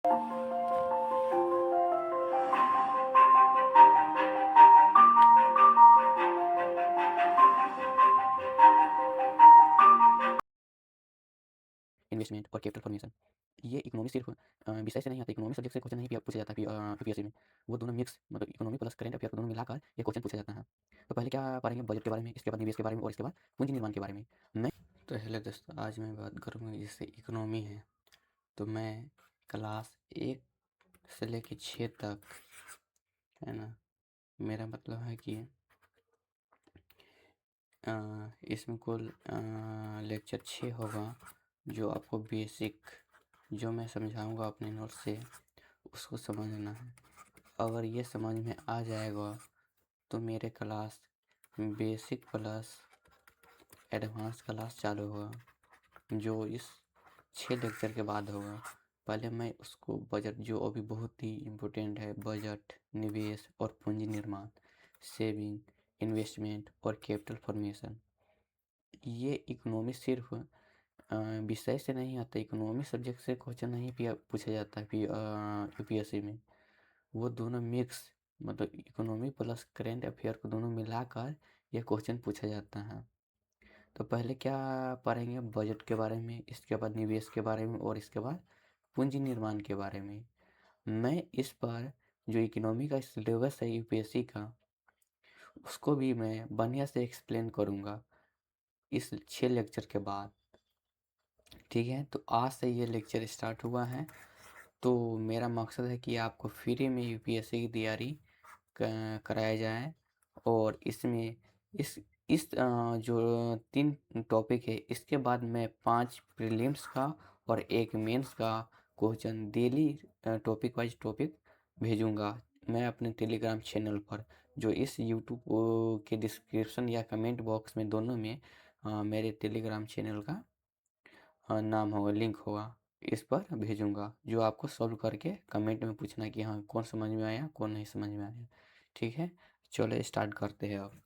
Investment और capital formation. ये economy सिर्फ विषय से नहीं आता, इकोनॉमी सब्जेक्ट से क्वेश्चन नहीं पूछा जाता यूपीएससी में। वो दोनों मिक्स, मतलब इकोनॉमी प्लस करंट अफेयर को दोनों मिलाकर ये क्वेश्चन पूछा जाता है। तो पहले क्या पढ़ेंगे, बजट के बारे में, इसके बाद निवेश के बारे में, और इसके बाद पूंजी निर्माण के बारे में। मैं तो हेलो दोस्तों, आज मैं बात करूँगा जैसे इकोनॉमी है। तो मैं क्लास 1 से लेके 6 तक, है ना, मेरा मतलब है कि इसमें कुल लेक्चर 6 होगा, जो आपको बेसिक जो मैं समझाऊंगा अपने नोट से उसको समझना है। अगर ये समझ में आ जाएगा तो मेरे class basic plus advance class चालू होगा, जो इस 6 लेक्चर के बाद होगा। पहले मैं उसको बजट, जो अभी बहुत ही इम्पोर्टेंट है, बजट, निवेश और पूंजी निर्माण, सेविंग, इन्वेस्टमेंट और कैपिटल फॉर्मेशन। ये इकोनॉमी सिर्फ विषय से नहीं आता, इकोनॉमी सब्जेक्ट से क्वेश्चन नहीं पूछा जाता है यूपीएससी में। वो दोनों मिक्स, मतलब इकोनॉमी प्लस करेंट अफेयर को दोनों मिलाकर यह क्वेश्चन पूछा जाता है। तो पहले क्या पढ़ेंगे, बजट के बारे में, इसके बाद निवेश के बारे में, और इसके बाद पूंजी निर्माण के बारे में। मैं इस पर जो इकोनॉमी का सिलेबस है यूपीएससी का, उसको भी मैं बढ़िया से एक्सप्लेन करूँगा इस 6 लेक्चर के बाद। ठीक है, तो आज से ये लेक्चर स्टार्ट हुआ है। तो मेरा मकसद है कि आपको फ्री में यूपीएससी की तैयारी कराया जाए। और इसमें जो 3 टॉपिक है, इसके बाद मैं 5 प्रीलिम्स का और 1 मेंस का question daily topic wise topic भेजूंगा मैं अपने टेलीग्राम चैनल पर, जो इस यूट्यूब के डिस्क्रिप्शन या कमेंट बॉक्स में दोनों में मेरे टेलीग्राम चैनल का नाम होगा, लिंक होगा, इस पर भेजूंगा, जो आपको सॉल्व करके कमेंट में पूछना कि हाँ कौन समझ में आया, कौन नहीं समझ में आया। ठीक है, चलो स्टार्ट करते हैं अब।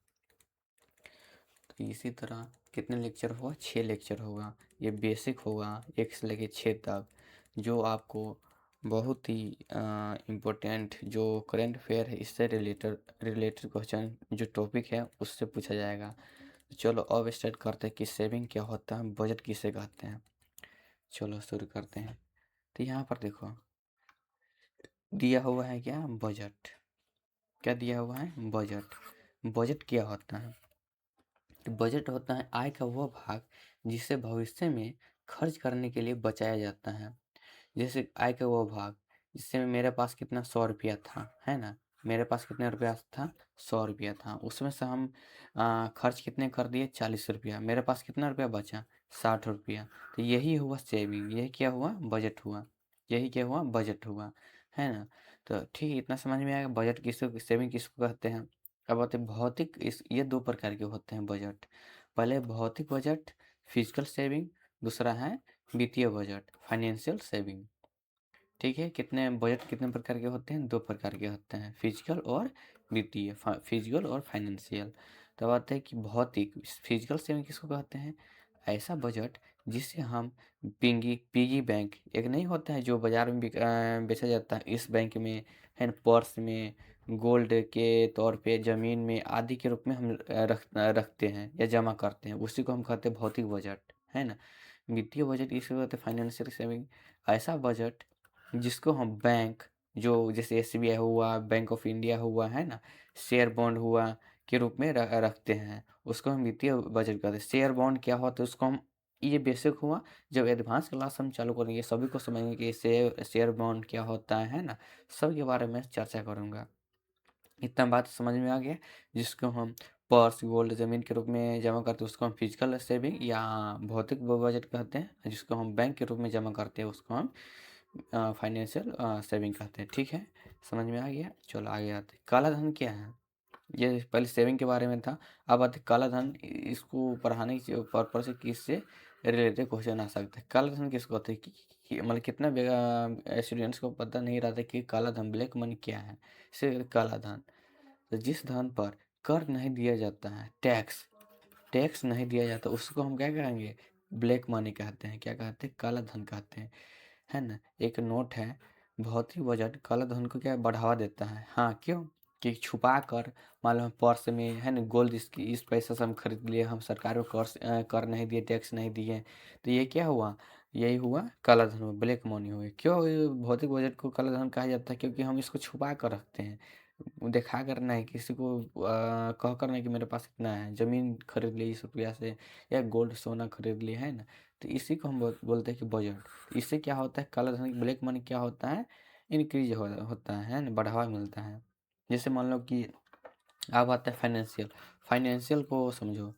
तो इसी तरह कितने लेक्चर होगा, 6 लेक्चर होगा। ये बेसिक होगा 1 से लेके 6 तक, जो आपको बहुत ही इम्पोर्टेंट जो करेंट अफेयर है इससे रिलेटेड क्वेश्चन जो टॉपिक है उससे पूछा जाएगा। चलो अब स्टार्ट करते हैं कि सेविंग क्या होता है, बजट किसे कहते हैं। चलो शुरू करते हैं। तो यहाँ पर देखो दिया हुआ है क्या, बजट। क्या दिया हुआ है, बजट। बजट क्या होता है, तो बजट होता है आय का वो भाग जिसे भविष्य में खर्च करने के लिए बचाया जाता है। जैसे आय का वो भाग, जिससे मेरे पास कितना 100 रुपया था, है ना, मेरे पास कितना रुपया था, 100 रुपया था, उसमें से हम खर्च कितने कर दिए, 40 रुपया, मेरे पास कितना रुपया बचा, 60 रुपया। तो यही हुआ सेविंग, यही क्या हुआ, बजट हुआ, यही क्या हुआ, बजट हुआ, है ना। तो ठीक है, इतना समझ में आएगा बजट किसको, सेविंग किसको कहते हैं। अब आते हैं भौतिक, इस ये 2 प्रकार के होते हैं बजट। पहले भौतिक बजट, फिजिकल सेविंग, दूसरा है वित्तीय बजट, फाइनेंशियल सेविंग। ठीक है, कितने बजट कितने प्रकार के होते हैं, 2 प्रकार के होते हैं, फिजिकल और वित्तीय, फिजिकल और फाइनेंशियल। तब आते हैं कि भौतिक, फिजिकल सेविंग किसको कहते हैं, ऐसा बजट जिसे हम पिगी बैंक, एक नहीं होता है जो बाजार में बेचा जाता है, इस बैंक में, है ना, पर्स में, गोल्ड के तौर पे, ज़मीन में आदि के रूप में हम रखते हैं या जमा करते हैं, उसी को हम कहते हैं भौतिक बजट, है ना। वित्तीय बजट किसको कहते हैं, फाइनेंशियल सेविंग, ऐसा बजट जिसको हम बैंक, जो जैसे एसबीआई हुआ, बैंक ऑफ इंडिया हुआ, है ना, शेयर बॉन्ड हुआ, के रूप में रखते हैं, उसको हम वित्तीय बजट कहते हैं। शेयर बॉन्ड क्या होता है उसको हम, ये बेसिक हुआ, जब एडवांस क्लास हम चालू करेंगे सभी को समझेंगे कि शेयर बॉन्ड क्या होता है ना, सब के बारे में चर्चा करूँगा। इतना बात समझ में आ गया, जिसको हम पर्स, गोल्ड, ज़मीन के रूप में जमा करते हैं उसको हम फिजिकल सेविंग या भौतिक बजट कहते हैं, जिसको हम बैंक के रूप में जमा करते हैं उसको हम फाइनेंशियल सेविंग कहते हैं। ठीक है, समझ में आ गया, चलो आगे आते हैं। काला धन क्या है, ये पहले सेविंग के बारे में था, अब आते काला धन। इसको पढ़ाने की पर्पज से किससे रिलेटेड क्वेश्चन आ सकता है। काला धन किसको होता है मतलब कितना स्टूडेंट्स को पता नहीं रहता कि काला धन, ब्लैक मनी क्या है। इसे काला धन, तो जिस धन पर कर नहीं दिया जाता है, टैक्स टैक्स नहीं दिया जाता, उसको हम क्या कहेंगे, ब्लैक मनी कहते हैं। क्या कहते हैं, काला धन कहते हैं, है ना। एक नोट है भौतिक बजट काला धन को क्या बढ़ावा देता है। हाँ, क्यों? कि छुपा कर मान लो हम पर्स में है ना गोल्ड इस पैसे से हम खरीद लिए, हम सरकार को कर नहीं दिए, टैक्स नहीं दिए, तो ये क्या हुआ? यही हुआ काला धन हुआ, ब्लैक मनी हुई। क्यों ये भौतिक बजट को काला धन कहा जाता है? क्योंकि हम इसको छुपा कर रखते हैं, दिखा कर नहीं, किसी को कह कर नहीं कि मेरे पास इतना है, ज़मीन खरीद ली इस रुपया से या गोल्ड सोना खरीद लिया है ना, तो इसी को हम बोलते हैं कि बजट। इससे क्या होता है, काला धन ब्लैक मनी क्या होता है, इंक्रीज होता है ना, बढ़ावा मिलता है। जैसे मान लो कि अब आता है फाइनेंशियल। फाइनेंशियल को समझो,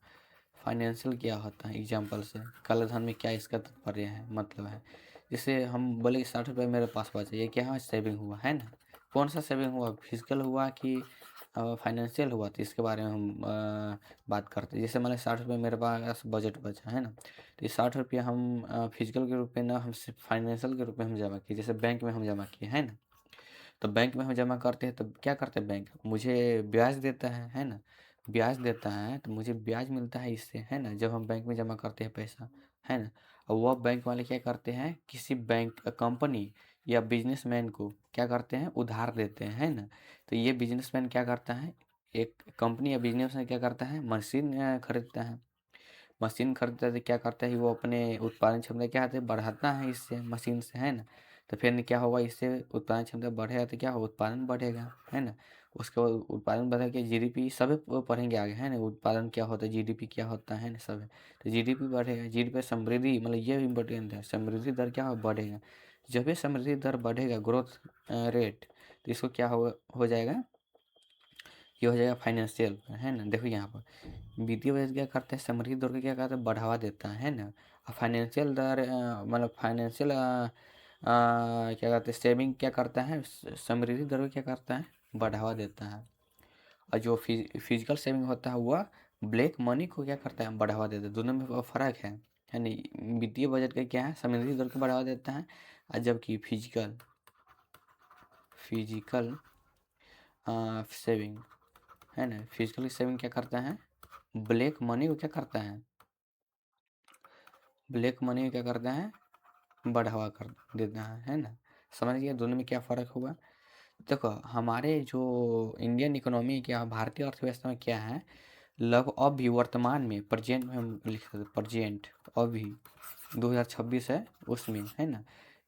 फाइनेंशियल क्या होता है एग्जाम्पल से, काला धन में क्या इसका तात्पर्य है, मतलब है। जैसे हम बोले कि 60 रुपये मेरे पास बचे, ये क्या है, सेविंग हुआ है ना। कौन सा सेविंग हुआ, फिजिकल हुआ कि फाइनेंशियल हुआ, तो इसके बारे में हम बात करते हैं। जैसे मान लो 60 रुपये मेरे पास बजट बचा है ना, तो ये 60 रुपया हम फिजिकल के रूप में ना, हम सिर्फ फाइनेंशियल के रूप में हम जमा किए, जैसे बैंक में हम जमा किए है ना। तो बैंक में हम जमा करते हैं तो क्या करते हैं, बैंक मुझे ब्याज देता है ना। ब्याज देता है तो मुझे ब्याज मिलता है इससे, है ना, जब हम बैंक में जमा करते हैं पैसा, है ना। और वह बैंक वाले क्या करते हैं, किसी बैंक कंपनी या बिजनेसमैन को क्या करते हैं, उधार देते हैं, है ना। तो ये बिजनेसमैन क्या करता है, एक कंपनी या बिजनेसमैन क्या करता है, मशीन खरीदता है। मशीन खरीदता है तो क्या करता है, वो अपने उत्पादन क्षमता क्या है, बढ़ाता है इससे, मशीन से, है ना। तो फिर क्या होगा, इससे उत्पादन क्षमता बढ़ेगा तो क्या होगा, उत्पादन बढ़ेगा, है ना। उसके बाद उत्पादन बढ़ा के जीडीपी सब पढ़ेंगे आगे, है ना, उत्पादन क्या होता है, जीडीपी क्या होता है ना, सब। तो जीडीपी बढ़ेगा, जीडीपी समृद्धि, मतलब ये इम्पोर्टेंट है, समृद्धि दर क्या हो, बढ़ेगा। जब ये समृद्धि दर बढ़ेगा, ग्रोथ रेट, तो इसको क्या हो जाएगा, ये हो जाएगा फाइनेंशियल, है ना। देखो यहाँ पर वित्तीय बजट क्या करता है, समृद्धि दर को क्या करता है, बढ़ावा देता है ना। और फाइनेंशियल दर मतलब फाइनेंशियल क्या कहते हैं, सेविंग क्या करता है, समृद्धि दर को क्या करता है, बढ़ावा देता है। और जो फिजिकल सेविंग होता है वह ब्लैक मनी को क्या करता है, बढ़ावा देता है। दोनों में फ़र्क है नहीं। वित्तीय बजट का क्या है, समृद्धि दर को बढ़ावा देता है, और जबकि फिजिकल फिजिकल सेविंग, है ना, फिजिकल सेविंग क्या करता है, ब्लैक मनी को क्या करता है, ब्लैक मनी को क्या करता है, बढ़ावा कर देता है ना। समझ गए दोनों में क्या फ़र्क हुआ। देखो हमारे जो इंडियन इकोनॉमी क्या, भारतीय अर्थव्यवस्था में क्या है, लग अभी वर्तमान में, प्रेजेंट में हम लिख सकते, प्रेजेंट अभी 2026 है, उसमें है ना,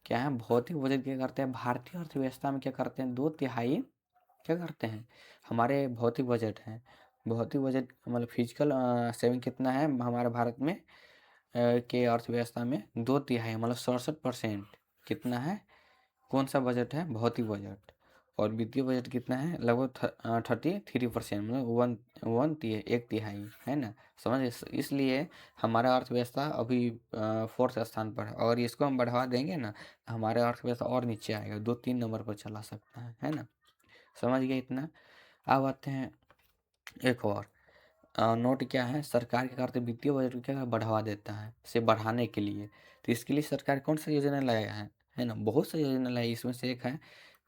क्या है, भौतिक बजट क्या करते हैं, भारतीय अर्थव्यवस्था में क्या करते हैं, 2/3 क्या करते हैं, हमारे भौतिक बजट हैं। भौतिक बजट मतलब फिजिकल सेविंग कितना है हमारे भारत में के अर्थव्यवस्था में, 2/3 मतलब 67% कितना है, कौन सा बजट है, भौतिक बजट। और वित्तीय बजट कितना है, लगभग 33%, मतलब एक तिहाई, है ना। समझ, इसलिए हमारा अर्थव्यवस्था अभी 4th स्थान पर है। और इसको हम बढ़ावा देंगे ना, हमारा अर्थव्यवस्था और नीचे आएगा, 2-3 नंबर पर चला सकता है ना। समझ गए इतना। अब आते हैं एक और नोट क्या है, सरकार क्या करते हैं, वित्तीय बजट को क्या बढ़ावा देता है, इसे बढ़ाने के लिए। तो इसके लिए सरकार कौन सा योजना लाया है ना, बहुत सा योजना लाई, इसमें से एक है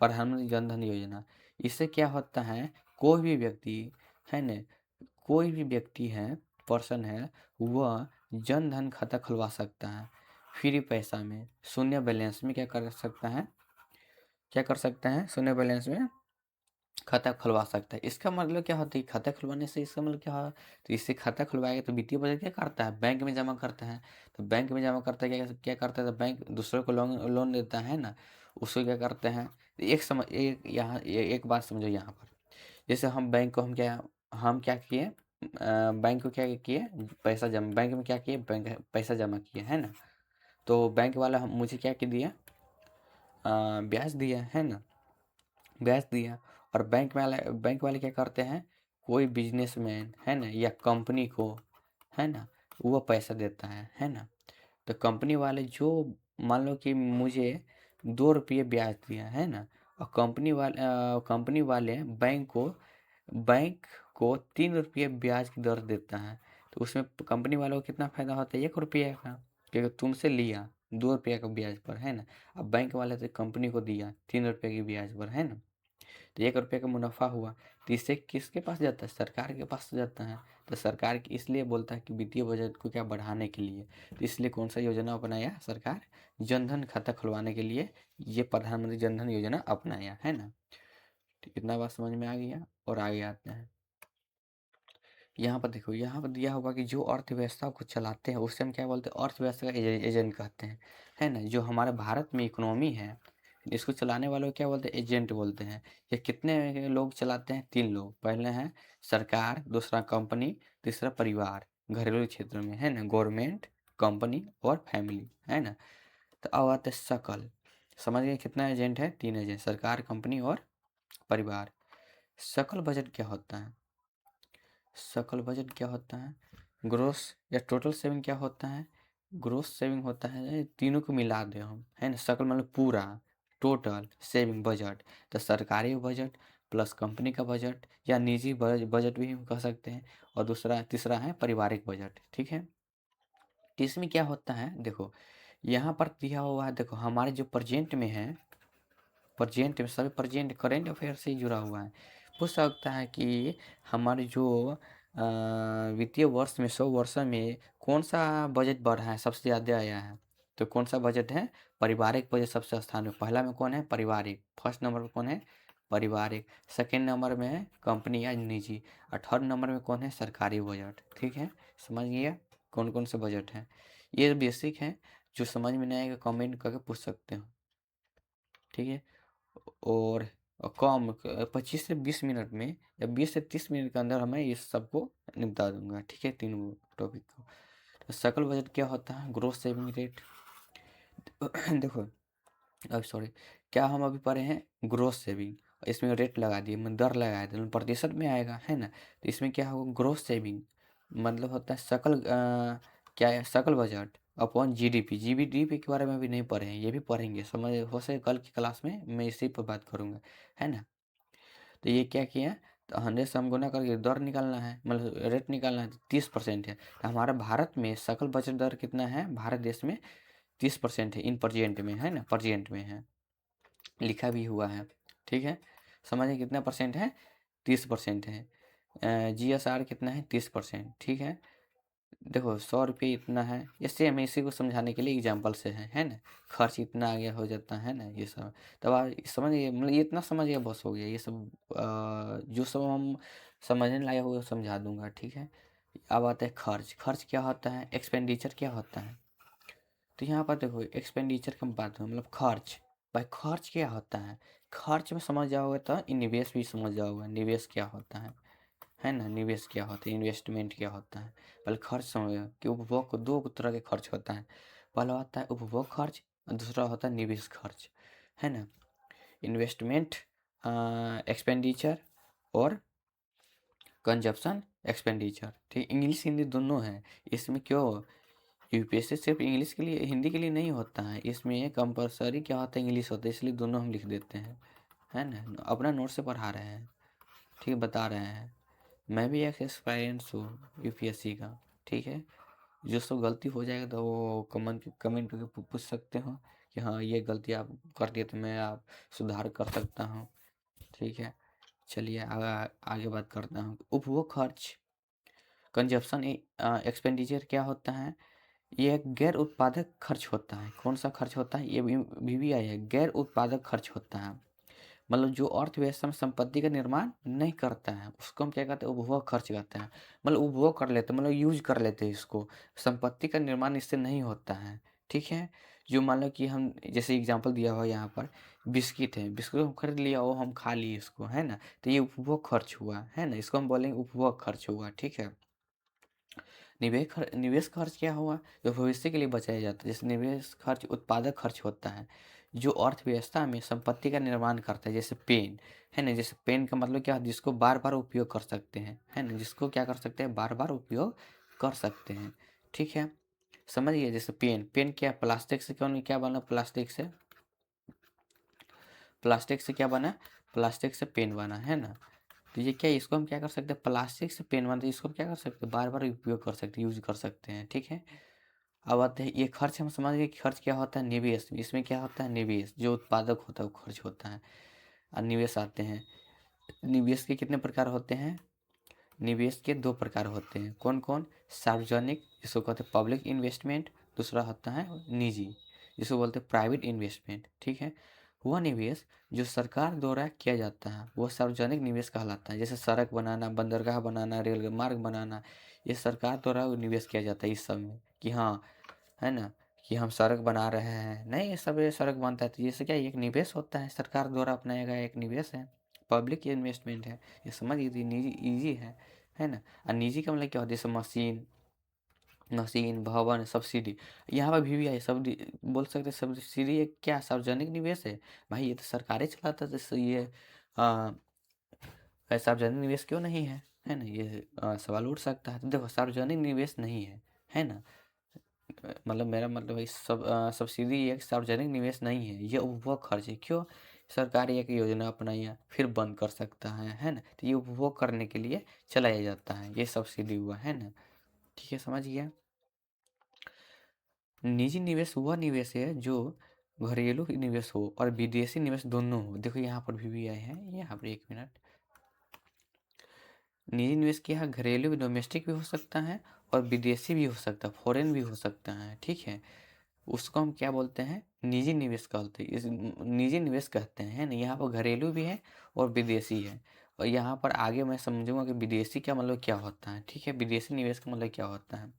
प्रधानमंत्री जन धन योजना। इससे क्या होता है, कोई भी व्यक्ति, है ना, कोई भी व्यक्ति है, पर्सन है, वह जन धन खाता खुलवा सकता है, फ्री पैसा में, शून्य बैलेंस में क्या कर सकता है, क्या कर सकता है, शून्य बैलेंस में खाता खुलवा सकता है। इसका मतलब क्या होता है, खाता खुलवाने से इसका मतलब क्या है, तो इससे खाता खुलवाएगा तो वित्तीय बजट क्या करता है, बैंक में जमा करता है। तो बैंक में जमा करता है, क्या क्या करता है, तो बैंक दूसरे को लोन लोन देता है ना, उसको क्या करते हैं। तो एक यहाँ एक बात समझो यहाँ पर, जैसे हम बैंक को हम क्या किए, बैंक को क्या किए, पैसा जमा, बैंक में क्या किए, बैंक पैसा जमा किए, है ना। तो बैंक वाला मुझे क्या दिया, ब्याज दिया, है ना, ब्याज दिया। और बैंक वाले क्या करते हैं, कोई बिजनेसमैन, है ना, या कंपनी को, है ना, वो पैसा देता है ना। तो कंपनी वाले जो, मान लो कि मुझे 2 रुपये ब्याज दिया, है ना, और कंपनी वाले बैंक को 3 रुपये ब्याज की दर देता है। तो उसमें कंपनी वालों को कितना फ़ायदा होता है, 1 रुपये का, क्योंकि तुमसे लिया 2 रुपये का ब्याज पर, है ना। अब बैंक वाले तो कंपनी को दिया 3 रुपये की ब्याज पर, है ना। तो 1 रुपये का मुनाफा हुआ, तो इससे किसके पास जाता है? सरकार के पास जाता है। तो सरकार इसलिए बोलता है कि वित्तीय बजट को क्या बढ़ाने के लिए, तो इसलिए कौन सा योजना अपनाया सरकार? जनधन खाता खुलवाने के लिए ये प्रधानमंत्री जनधन योजना अपनाया है ना। तो इतना बात समझ में आ गया। और आगे आते हैं, यहाँ पर देखो, यहाँ पर दिया होगा कि जो अर्थव्यवस्था को चलाते हैं उससे हम क्या बोलते हैं? अर्थव्यवस्था का एजेंट कहते हैं, है ना। जो हमारे भारत में इकोनॉमी है, इसको चलाने वालों को क्या बोलते हैं? एजेंट बोलते हैं। ये कितने लोग चलाते हैं? 3 लोग। पहले हैं सरकार, दूसरा कंपनी, तीसरा परिवार, घरेलू क्षेत्र में, है ना। गवर्नमेंट, कंपनी और फैमिली, है ना। तो अब आते हैं सकल। समझ गए कितना एजेंट है? 3 एजेंट, सरकार, कंपनी और परिवार। सकल बजट क्या होता है? सकल बजट क्या होता है? ग्रोस या टोटल सेविंग क्या होता है? ग्रोस सेविंग होता है, तीनों को मिला दे हम, है ना। सकल मतलब पूरा, टोटल सेविंग बजट, तो सरकारी बजट प्लस कंपनी का बजट या निजी बजट भी हम कह सकते हैं। और दूसरा तीसरा है पारिवारिक बजट, ठीक है। तो इसमें क्या होता है, देखो यहाँ पर दिया हुआ है, देखो हमारे जो प्रेजेंट में है, प्रेजेंट में सभी प्रेजेंट करेंट अफेयर से ही जुड़ा हुआ है। पूछ सकता है कि हमारे जो वित्तीय वर्ष में 100 वर्ष में कौन सा बजट बढ़ा है, सबसे ज़्यादा आया है? तो कौन सा बजट है? पारिवारिक बजट सबसे स्थान में, पहला में कौन है? पारिवारिक, फर्स्ट नंबर पर कौन है? पारिवारिक। सेकेंड नंबर में है कंपनी या निजी, और थर्ड नंबर में कौन है? सरकारी बजट, ठीक है। समझ गया कौन कौन से बजट हैं? ये बेसिक है, जो समझ में नहीं आएगा कमेंट करके पूछ सकते हो, ठीक है। और कम 25 से 20 मिनट में या 20 से 30 मिनट के अंदर हमें इस सबको निपटा दूंगा, ठीक है, तीनों टॉपिक को। तो सकल बजट क्या होता है? Growth saving rate. देखो, अब सॉरी, क्या हम अभी पढ़े हैं? ग्रोथ सेविंग, इसमें रेट लगा दिए, मैं दर लगा दिया, प्रतिशत में आएगा, है ना। तो इसमें क्या होगा? ग्रोथ सेविंग मतलब होता है सकल क्या है? सकल बजट अपॉन जीडीपी। जीडीपी के बारे में अभी नहीं पढ़े हैं, ये भी पढ़ेंगे, समझ हो सके कल की क्लास में मैं इसी पर बात करूँगा, है ना। तो ये क्या किया? तो 100 से हम गुना करके दर निकालना है, मतलब रेट निकालना है, तो 30% है। तो हमारा भारत में सकल बजट दर कितना है? भारत देश में 30% है, इन प्रेजेंट में, है ना, प्रेजेंट में है, लिखा भी हुआ है, ठीक है। समझिए कितना परसेंट है? 30% है। जीएसआर कितना है? 30%, ठीक है। देखो 100 रुपये इतना है, इससे हमें इसी को समझाने के लिए एग्जाम्पल से है ना। खर्च इतना आगे हो जाता है ना, ये सब। तब आप समझिए, मतलब ये इतना समझिए बस हो गया, ये सब जो सब हम समझने लायक हो समझा दूंगा, ठीक है। अब आता है खर्च। खर्च क्या होता है? एक्सपेंडिचर क्या होता है? तो यहाँ पर देखो एक्सपेंडिचर की बात है, मतलब खर्च। भाई खर्च क्या होता है? खर्च में समझ जाओगे तो निवेश भी समझ जाओगे, निवेश क्या होता है ना। निवेश क्या होता है? इन्वेस्टमेंट क्या होता है? पहले खर्च समझो कि उपभोग को दो तरह के खर्च होता है। पहला होता है उपभोग खर्च और दूसरा होता है निवेश खर्च, है ना। इन्वेस्टमेंट एक्सपेंडिचर और कंजप्शन एक्सपेंडिचर, ठीक। इंग्लिश हिंदी दोनों है इसमें। क्यों? यूपीएससी सिर्फ इंग्लिश के लिए, हिंदी के लिए नहीं होता है, इसमें कंपलसरी क्या होता है? इंग्लिश होता है, इसलिए दोनों हम लिख देते हैं, है ना। अपना नोट से पढ़ा रहे हैं, ठीक, बता रहे हैं। मैं भी एक एक्सपीरियंस हूँ यूपीएससी का, ठीक है। जो सब गलती हो जाएगा तो वो कमेंट करके पूछ सकते हो कि हाँ ये गलती आप कर दिए, तो मैं आप सुधार कर सकता हूँ, ठीक है। चलिए आगे बात करता हूँ। उपभोग खर्च कंजप्शन एक्सपेंडिचर क्या होता है? ये एक गैर उत्पादक खर्च होता है। कौन सा खर्च होता है? ये भी आई है, गैर उत्पादक खर्च होता है। मतलब जो अर्थव्यवस्था में संपत्ति का निर्माण नहीं करता है उसको हम क्या कहते हैं? उपभोग खर्च कहते हैं। मतलब उपभोग कर लेते हैं, मतलब यूज कर लेते हैं इसको, संपत्ति का निर्माण इससे नहीं होता है, ठीक है। जो मान लो कि हम जैसे एग्जांपल दिया हुआ यहाँ पर, बिस्किट है, बिस्किट हम खरीद लिया, वो हम खा लिए इसको, है ना। तो ये उपभोग खर्च हुआ, है ना, इसको हम बोलेंगे उपभोग खर्च हुआ, ठीक है। निवेश खर्च क्या हुआ? जो भविष्य के लिए बचाया जाता है। जैसे निवेश खर्च उत्पादक खर्च होता है, जो अर्थव्यवस्था में संपत्ति का निर्माण करता है, जैसे पेन, है ना। जैसे पेन का मतलब क्या है? जिसको बार बार उपयोग कर सकते हैं, है ना, जिसको क्या कर सकते हैं? बार बार उपयोग कर सकते हैं, ठीक है। समझिए जैसे पेन, पेन क्या प्लास्टिक से, क्यों नहीं, क्या बना प्लास्टिक से? प्लास्टिक से क्या बना? प्लास्टिक से पेन बना, है ना। तो ये क्या, इसको हम क्या कर सकते हैं? प्लास्टिक से पेन बनता है, इसको हम क्या कर सकते हैं? बार बार उपयोग कर सकते हैं, यूज कर सकते हैं, ठीक है। अब आते हैं ये खर्च, हम समझ गए कि खर्च क्या होता है? निवेश। इसमें क्या होता है? निवेश। जो उत्पादक होता है वो खर्च होता है। निवेश आते हैं। निवेश के कितने प्रकार होते हैं? निवेश के 2 प्रकार होते हैं। कौन कौन? सार्वजनिक, जिसको कहते हैं पब्लिक इन्वेस्टमेंट, दूसरा होता है निजी, जिसको बोलते हैं प्राइवेट इन्वेस्टमेंट। ठीक है, वह निवेश जो सरकार द्वारा किया जाता है वह सार्वजनिक निवेश कहलाता है। जैसे सड़क बनाना, बंदरगाह बनाना, रेल मार्ग बनाना, ये सरकार द्वारा निवेश किया जाता है इस सब में, कि हाँ, है ना, कि हम सड़क बना रहे हैं। नहीं, ये सब ये सड़क बनता है तो ये क्या, एक निवेश होता है, सरकार द्वारा अपनाया गया एक निवेश है, पब्लिक इन्वेस्टमेंट है। ये समझ गई, निजी ईजी है ना। और निजी का मतलब क्या होता है? जैसे मशीन, भवन, सब्सिडी। यहाँ पर भी है सब, बोल सकते हैं सब्सिडी एक क्या सार्वजनिक निवेश है? भाई ये तो सरकारें चलाता है, जैसे ये आ, सार्वजनिक निवेश क्यों नहीं है ना, ये सवाल उठ सकता है। तो देखो, सार्वजनिक निवेश नहीं है ना, मतलब मेरा मतलब है सब सब्सिडी एक सार्वजनिक निवेश नहीं है, ये उपभोग खर्च है। क्यों? सरकार एक योजना अपनाई है, फिर बंद कर सकता है ना, तो ये उपभोग करने के लिए चलाया जाता है, ये सब्सिडी हुआ, है ना। ठीक है, समझ गया। निजी निवेश वह निवेश है जो घरेलू निवेश हो और विदेशी निवेश दोनों हो। देखो यहाँ पर भी आए हैं, यहाँ पर 1 मिनट। निजी निवेश क्या है? घरेलू डोमेस्टिक भी हो सकता है और विदेशी भी हो सकता है, फॉरेन भी हो सकता है। ठीक है, उसको हम क्या बोलते हैं? निजी निवेश कहते हैं। इस निजी निवेश कहते हैं, है ना। यहाँ पर घरेलू भी है और विदेशी है। और यहाँ पर आगे मैं समझूंगा कि विदेशी का मतलब क्या होता है। ठीक है, विदेशी निवेश का मतलब क्या होता है।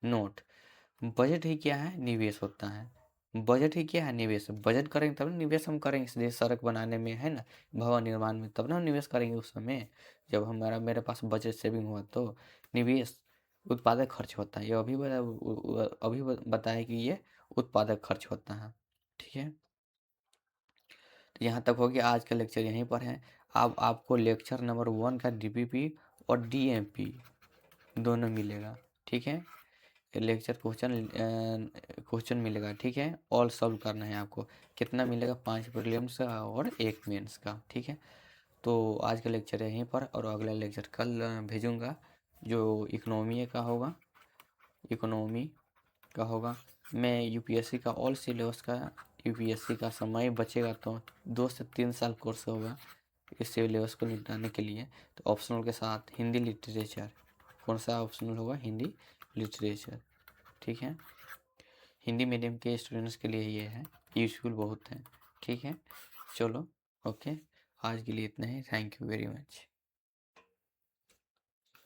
नोट, बजट ही क्या है? निवेश होता है। बजट ही क्या है? निवेश। बजट करेंगे तब ना निवेश हम करेंगे, इसलिए सड़क बनाने में, है ना, भवन निर्माण में, तब ना हम निवेश करेंगे उस समय, जब हमारा मेरे पास बजट सेविंग हुआ तो। निवेश उत्पादक खर्च होता है, ये अभी बताया कि ये उत्पादक खर्च होता है। ठीक है, तो यहाँ तक हो गया। आज का लेक्चर यहीं पर है। अब आपको लेक्चर नंबर 1 का डीपीपी और डीएमपी दोनों मिलेगा। ठीक है, लेक्चर क्वेश्चन मिलेगा। ठीक है, ऑल सॉल्व करना है आपको। कितना मिलेगा? 5 प्रीलिम्स का और 1 मेंस का। ठीक है, तो आज का लेक्चर यहीं पर, और अगला लेक्चर कल भेजूंगा, जो इकोनॉमी का होगा। मैं यूपीएससी का ऑल सिलेबस का, यूपीएससी का समय बचेगा तो 2 से 3 साल कोर्स होगा इस सिलेबस को निपटाने के लिए। तो ऑप्शनल के साथ हिंदी लिटरेचर, कौन सा ऑप्शनल होगा? हिंदी लिटरेचर। ठीक है, हिंदी मीडियम के स्टूडेंट्स के लिए ये है, यूजफुल बहुत है। ठीक है, चलो, ओके, आज के लिए इतना ही। Thank you very much.